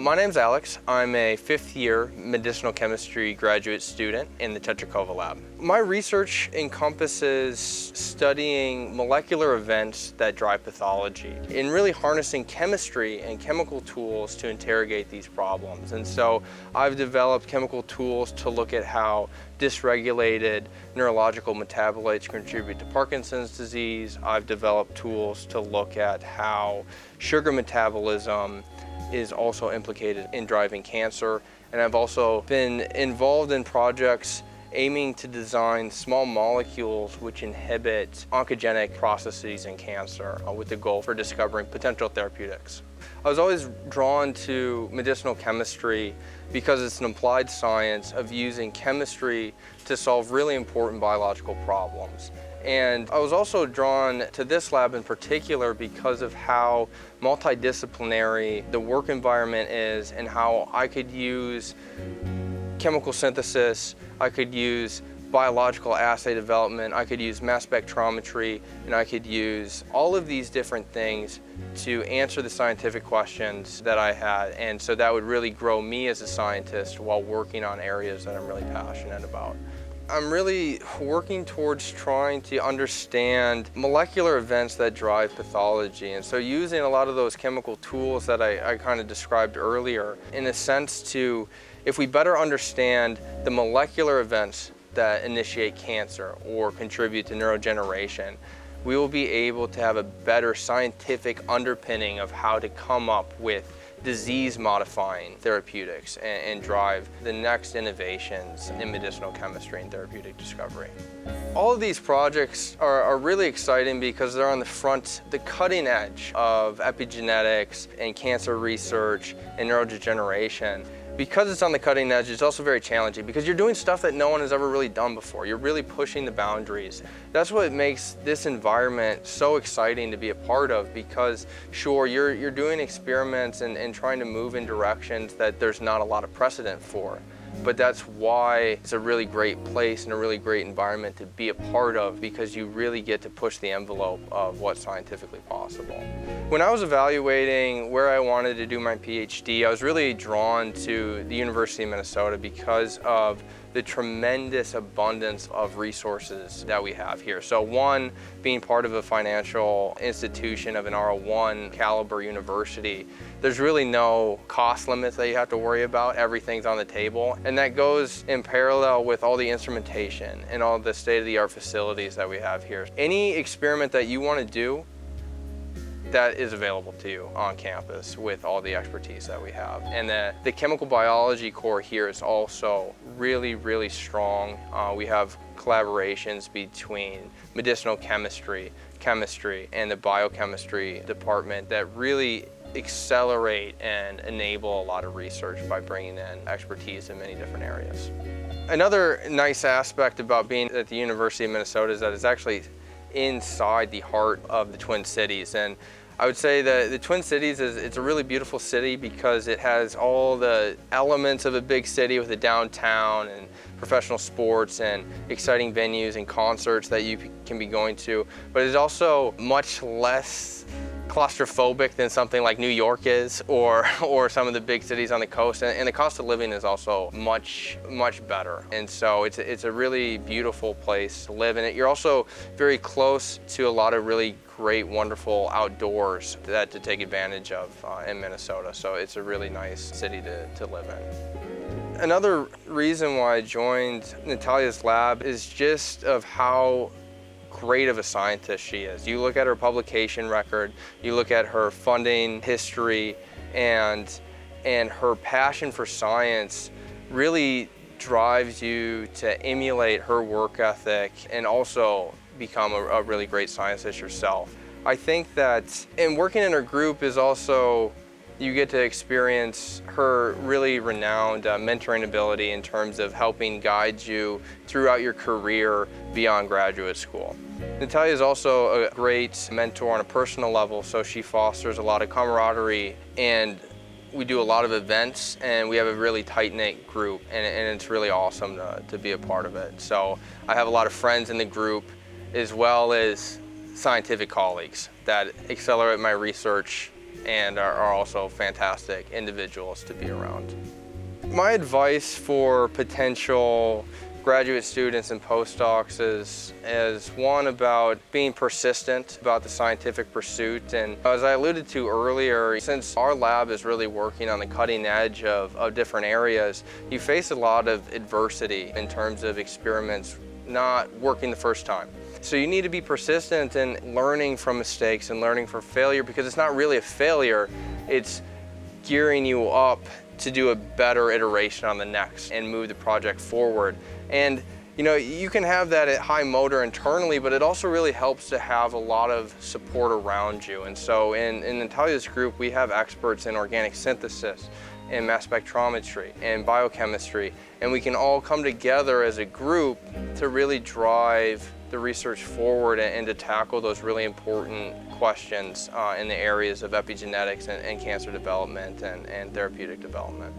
My name's Alex. I'm a fifth-year medicinal chemistry graduate student in the Tretyakova lab. My research encompasses studying molecular events that drive pathology and really harnessing chemistry and chemical tools to interrogate these problems. And so I've developed chemical tools to look at how dysregulated neurological metabolites contribute to Parkinson's disease. I've developed tools to look at how sugar metabolism is also implicated in driving cancer. And I've also been involved in projects aiming to design small molecules which inhibit oncogenic processes in cancer with the goal for discovering potential therapeutics. I was always drawn to medicinal chemistry because it's an applied science of using chemistry to solve really important biological problems. And I was also drawn to this lab in particular because of how multidisciplinary the work environment is and how I could use chemical synthesis, I could use biological assay development, I could use mass spectrometry, and I could use all of these different things to answer the scientific questions that I had. And so that would really grow me as a scientist while working on areas that I'm really passionate about. I'm really working towards trying to understand molecular events that drive pathology. And so using a lot of those chemical tools that I kind of described earlier, in a sense to, if we better understand the molecular events that initiate cancer or contribute to neurodegeneration, we will be able to have a better scientific underpinning of how to come up with disease-modifying therapeutics and drive the next innovations in medicinal chemistry and therapeutic discovery. All of these projects are really exciting because they're on the cutting edge of epigenetics and cancer research and neurodegeneration. Because it's on the cutting edge, it's also very challenging because you're doing stuff that no one has ever really done before. You're really pushing the boundaries. That's what makes this environment so exciting to be a part of, because sure, you're doing experiments and trying to move in directions that there's not a lot of precedent for. But that's why it's a really great place and a really great environment to be a part of, because you really get to push the envelope of what's scientifically possible. When I was evaluating where I wanted to do my PhD, I was really drawn to the University of Minnesota because of the tremendous abundance of resources that we have here. So one, being part of a financial institution of an R01 caliber university, there's really no cost limits that you have to worry about. Everything's on the table. And that goes in parallel with all the instrumentation and all the state-of-the-art facilities that we have here. Any experiment that you want to do, that is available to you on campus with all the expertise that we have. And the chemical biology core here is also really, really strong. We have collaborations between medicinal chemistry, and the biochemistry department that really accelerate and enable a lot of research by bringing in expertise in many different areas. Another nice aspect about being at the University of Minnesota is that it's actually inside the heart of the Twin Cities. And I would say that the Twin Cities it's a really beautiful city because it has all the elements of a big city with a downtown and professional sports and exciting venues and concerts that you can be going to. But it's also much less claustrophobic than something like New York is, or some of the big cities on the coast, and the cost of living is also much better. And so it's a really beautiful place to live, and you're also very close to a lot of really great, wonderful outdoors to take advantage of in Minnesota. So it's a really nice city to live in. Another reason why I joined Natalia's lab is just of how great of a scientist she is. You look at her publication record, you look at her funding history, and her passion for science really drives you to emulate her work ethic and also become a really great scientist yourself. I think that in working in her group is also, you get to experience her really renowned mentoring ability in terms of helping guide you throughout your career beyond graduate school. Natalia is also a great mentor on a personal level, so she fosters a lot of camaraderie, and we do a lot of events, and we have a really tight-knit group, and it's really awesome to be a part of it. So I have a lot of friends in the group, as well as scientific colleagues that accelerate my research and are also fantastic individuals to be around. My advice for potential graduate students and postdocs is one about being persistent about the scientific pursuit. And as I alluded to earlier, since our lab is really working on the cutting edge of different areas, you face a lot of adversity in terms of experiments not working the first time. So you need to be persistent in learning from mistakes and learning from failure, because it's not really a failure, it's gearing you up to do a better iteration on the next and move the project forward. And you know, you can have that at high motor internally, but it also really helps to have a lot of support around you. And so in Natalia's group, we have experts in organic synthesis, in mass spectrometry, and biochemistry, and we can all come together as a group to really drive the research forward and to tackle those really important questions in the areas of epigenetics and cancer development and therapeutic development.